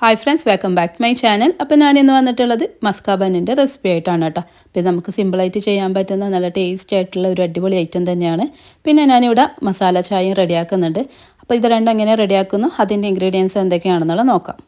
Hi friends, welcome back to my channel. അപ്പോൾ ഞാൻ ഇന്ന് വന്നിട്ടുള്ളത് മസ്ക ബന്നിൻ്റെ റെസിപ്പി ആയിട്ടാണ് കേട്ടോ. അപ്പോൾ ഇത് നമുക്ക് സിമ്പിളായിട്ട് ചെയ്യാൻ പറ്റുന്ന നല്ല ടേസ്റ്റ് ആയിട്ടുള്ള ഒരു അടിപൊളി ഐറ്റം തന്നെയാണ്. പിന്നെ ഞാനിവിടെ മസാല ചായയും റെഡിയാക്കുന്നുണ്ട്. അപ്പോൾ ഇത് രണ്ടും എങ്ങനെ റെഡിയാക്കുന്നു, അതിൻ്റെ ഇൻഗ്രീഡിയൻസ് എന്തൊക്കെയാണെന്നുള്ളത് നോക്കാം.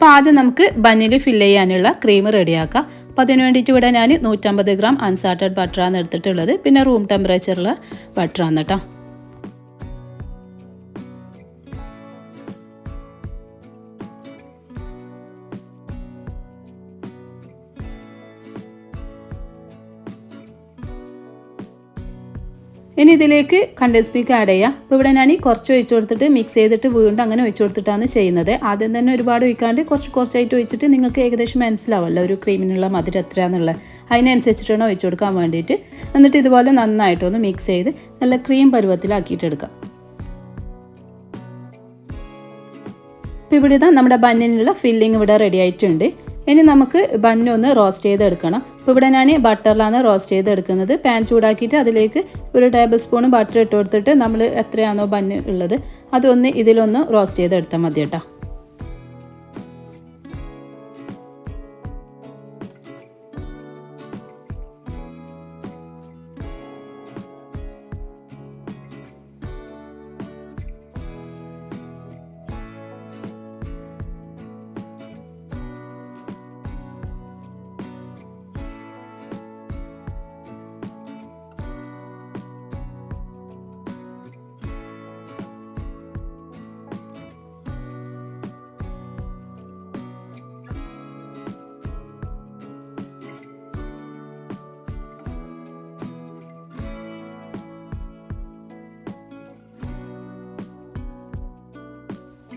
അപ്പോൾ ആദ്യം നമുക്ക് ബന്നിൽ ഫില്ല് ചെയ്യാനുള്ള ക്രീം റെഡിയാക്കാം. അപ്പോൾ അതിന് വേണ്ടിയിട്ട് ഇവിടെ ഞാൻ 150 ഗ്രാം അൺസാൾട്ടഡ് ബട്ടറാണ് എടുത്തിട്ടുള്ളത്. പിന്നെ റൂം ടെമ്പറേച്ചറിലുള്ള ബട്ടറാണ് കേട്ടോ. ഇനി ഇതിലേക്ക് കണ്ടൻസ് മിൽക്ക് ആഡ് ചെയ്യാം. അപ്പോൾ ഇവിടെ ഞാൻ കുറച്ച് ഒഴിച്ചു കൊടുത്തിട്ട് മിക്സ് ചെയ്തിട്ട് വീണ്ടും അങ്ങനെ ഒഴിച്ചു കൊടുത്തിട്ടാണ് ചെയ്യുന്നത്. ആദ്യം തന്നെ ഒരുപാട് ഒഴിക്കാണ്ട് കുറച്ചായിട്ട് ഒഴിച്ചിട്ട് നിങ്ങൾക്ക് ഏകദേശം മനസ്സിലാവുമല്ലോ ഒരു ക്രീമിനുള്ള മധുരം എത്രയാണെന്നുള്ളത്. അതിനനുസരിച്ചിട്ടാണ് ഒഴിച്ചു കൊടുക്കാൻ വേണ്ടിയിട്ട്. എന്നിട്ട് ഇതുപോലെ നന്നായിട്ടൊന്ന് മിക്സ് ചെയ്ത് നല്ല ക്രീം പരുവത്തിലാക്കിയിട്ടെടുക്കാം. അപ്പോൾ ഇവിടെ ഇതാ നമ്മുടെ ബന്നിനുള്ള ഫില്ലിങ് ഇവിടെ റെഡി ആയിട്ടുണ്ട്. ഇനി നമുക്ക് ബന്നൊന്ന് റോസ്റ്റ് ചെയ്തെടുക്കണം. അപ്പോൾ ഇവിടെ ഞാൻ ബട്ടറിലാണ് റോസ്റ്റ് ചെയ്തെടുക്കുന്നത്. പാൻ ചൂടാക്കിയിട്ട് അതിലേക്ക് ഒരു ടേബിൾ സ്പൂൺ ബട്ടർ ഇട്ട് കൊടുത്തിട്ട് നമ്മൾ എത്രയാണോ ബന്ന് ഉള്ളത് അതൊന്ന് ഇതിലൊന്ന് റോസ്റ്റ് ചെയ്തെടുത്താൽ മതി കേട്ടോ.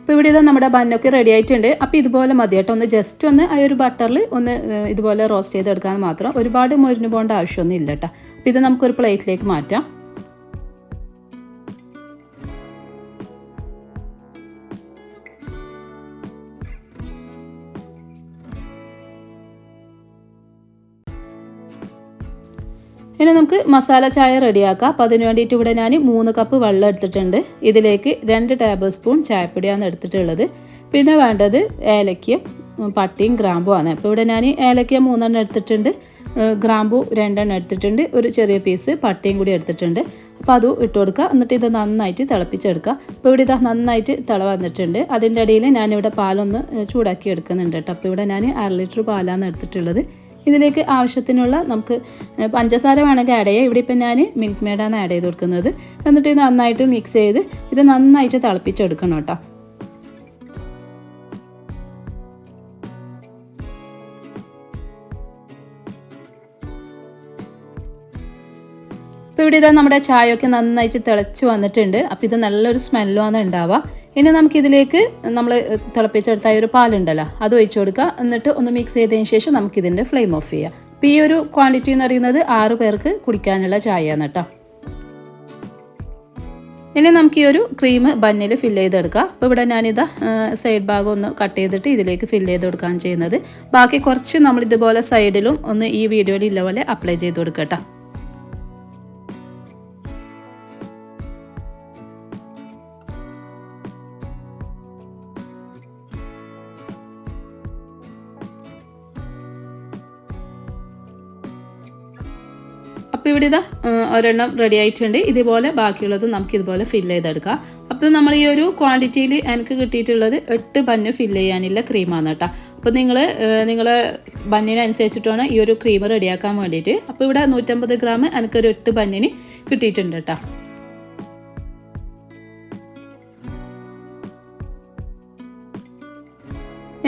അപ്പോൾ ഇവിടെ ഇതാ നമ്മുടെ ബന്നൊക്കെ റെഡി ആയിട്ടുണ്ട്. അപ്പോൾ ഇതുപോലെ മതി കേട്ടോ. ഒന്ന് ജസ്റ്റ് ഒന്ന് ആ ഒരു ബട്ടറിൽ ഒന്ന് ഇതുപോലെ റോസ്റ്റ് ചെയ്തെടുക്കാൻ മാത്രം. ഒരുപാട് മൊരിഞ്ഞു പോകേണ്ട ആവശ്യമൊന്നും ഇല്ല കേട്ടോ. അപ്പോൾ ഇത് നമുക്കൊരു പ്ലേറ്റിലേക്ക് മാറ്റാം. ഇനി നമുക്ക് മസാല ചായ റെഡിയാക്കാം. അപ്പോൾ അതിന് വേണ്ടിയിട്ട് ഇവിടെ ഞാൻ 3 കപ്പ് വെള്ളം എടുത്തിട്ടുണ്ട്. ഇതിലേക്ക് 2 ടേബിൾ സ്പൂൺ ചായപ്പൊടിയാണ് എടുത്തിട്ടുള്ളത്. പിന്നെ വേണ്ടത് ഏലക്കയും പട്ടയും ഗ്രാമ്പുമാണ്. അപ്പോൾ ഇവിടെ ഞാൻ ഏലക്ക 3 എടുത്തിട്ടുണ്ട്, ഗ്രാമ്പു 2 എടുത്തിട്ടുണ്ട്, ഒരു ചെറിയ പീസ് പട്ടയും കൂടി എടുത്തിട്ടുണ്ട്. അപ്പോൾ അതും ഇട്ട് കൊടുക്കുക. എന്നിട്ട് ഇത് നന്നായിട്ട് തിളപ്പിച്ചെടുക്കുക. അപ്പോൾ ഇവിടെ ഇത് നന്നായിട്ട് തിള വന്നിട്ടുണ്ട്. അതിൻ്റെ ഇടയിൽ ഞാനിവിടെ പാലൊന്ന് ചൂടാക്കി എടുക്കുന്നുണ്ട് കേട്ടോ. അപ്പോൾ ഇവിടെ ഞാൻ 1/2 ലിറ്റർ പാലാണ് എടുത്തിട്ടുള്ളത്. ഇതിലേക്ക് ആവശ്യത്തിനുള്ള നമുക്ക് പഞ്ചസാര വേണമെങ്കിൽ ആഡ് ചെയ്യാം. ഇവിടെ ഇപ്പം ഞാൻ മിൽക്ക് മെയ്ഡാണ് ആഡ് ചെയ്ത് കൊടുക്കുന്നത്. എന്നിട്ട് ഇത് നന്നായിട്ട് മിക്സ് ചെയ്ത് ഇത് നന്നായിട്ട് തിളപ്പിച്ചെടുക്കണം കേട്ടോ. അപ്പോൾ ഇവിടെ ഇതാ നമ്മുടെ ചായയൊക്കെ നന്നായിട്ട് തിളച്ച് വന്നിട്ടുണ്ട്. അപ്പോൾ ഇത് നല്ലൊരു സ്മെല്ലുമാണ് ഉണ്ടാവുക. ഇനി നമുക്കിതിലേക്ക് നമ്മൾ തിളപ്പിച്ചെടുത്ത ഒരു പാലുണ്ടല്ലോ അത് ഒഴിച്ചു കൊടുക്കുക. എന്നിട്ട് ഒന്ന് മിക്സ് ചെയ്തതിന് ശേഷം നമുക്കിതിൻ്റെ ഫ്ലെയിം ഓഫ് ചെയ്യാം. അപ്പോൾ ഈ ഒരു ക്വാണ്ടിറ്റി എന്ന് പറയുന്നത് 6 പേർക്ക് കുടിക്കാനുള്ള ചായയാണ് കേട്ടോ. ഇനി നമുക്ക് ഈ ഒരു ക്രീം ബന്നിൽ ഫില്ല് ചെയ്തെടുക്കാം. അപ്പോൾ ഇവിടെ ഞാനിതാ സൈഡ് ഭാഗം ഒന്ന് കട്ട് ചെയ്തിട്ട് ഇതിലേക്ക് ഫില്ല് ചെയ്ത് കൊടുക്കുകയാണ് ചെയ്യുന്നത്. ബാക്കി കുറച്ച് നമ്മളിതുപോലെ സൈഡിലും ഒന്ന് ഈ വീഡിയോയിൽ ഇല്ല പോലെ അപ്ലൈ ചെയ്ത് കൊടുക്കുക കേട്ടോ. അപ്പോൾ ഇവിടെ ഇതാ ഒരെണ്ണം റെഡി ആയിട്ടുണ്ട്. ഇതുപോലെ ബാക്കിയുള്ളത് നമുക്ക് ഇതുപോലെ ഫില്ല് ചെയ്തെടുക്കാം. അപ്പോൾ നമ്മൾ ഈ ഒരു ക്വാണ്ടിറ്റിയിൽ എനിക്ക് കിട്ടിയിട്ടുള്ളത് 8 ബന്ന് ഫില്ല് ചെയ്യാനുള്ള ക്രീമാണ് കേട്ടോ. അപ്പോൾ നിങ്ങളെ ബന്നിനനുസരിച്ചിട്ടാണ് ഈ ഒരു ക്രീം റെഡിയാക്കാൻ വേണ്ടിയിട്ട്. അപ്പോൾ ഇവിടെ 150 ഗ്രാം എനിക്കൊരു 8 ബന്നിന് കിട്ടിയിട്ടുണ്ട് കേട്ടോ.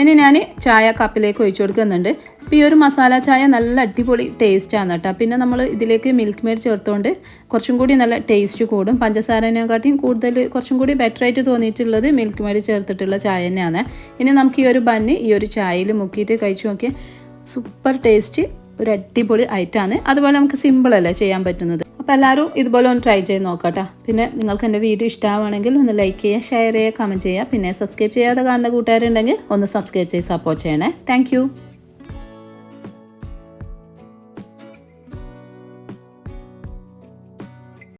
ഇനി ഞാൻ ചായ കപ്പിലേക്ക് ഒഴിച്ചു കൊടുക്കുന്നുണ്ട്. അപ്പോൾ ഈ ഒരു മസാല ചായ നല്ല അടിപൊളി ടേസ്റ്റാണ് കേട്ടോ. പിന്നെ നമ്മൾ ഇതിലേക്ക് മിൽക്ക് മെയ്ഡ് ചേർത്തുകൊണ്ട് കുറച്ചും കൂടി നല്ല ടേസ്റ്റ് കൂടും. പഞ്ചസാരനെക്കാട്ടിയും കൂടുതൽ കുറച്ചും കൂടി ബെറ്ററായിട്ട് തോന്നിയിട്ടുള്ളത് മിൽക്ക് മെയ്ഡ് ചേർത്തിട്ടുള്ള ചായ തന്നെയാണ്. ഇനി നമുക്ക് ഈ ഒരു ബന്ന് ഈ ഒരു ചായയിൽ മുക്കിയിട്ട് കഴിച്ചു നോക്കിയാൽ സൂപ്പർ ടേസ്റ്റ് ഒരു അടിപൊളി ഐറ്റമാണ്. അതുപോലെ നമുക്ക് സിമ്പിളല്ലേ ചെയ്യാൻ പറ്റുന്നത്. അപ്പോൾ എല്ലാവരും ഇതുപോലെ ഒന്ന് ട്രൈ ചെയ്ത് നോക്കട്ടെ. പിന്നെ നിങ്ങൾക്ക് എൻ്റെ വീഡിയോ ഇഷ്ടമാണെങ്കിൽ ഒന്ന് ലൈക്ക് ചെയ്യുക, ഷെയർ ചെയ്യുക, കമൻറ്റ് ചെയ്യുക. പിന്നെ സബ്സ്ക്രൈബ് ചെയ്യാതെ കാണുന്ന കൂട്ടുകാരുണ്ടെങ്കിൽ ഒന്ന് സബ്സ്ക്രൈബ് ചെയ്ത് സപ്പോർട്ട് ചെയ്യണേ. താങ്ക്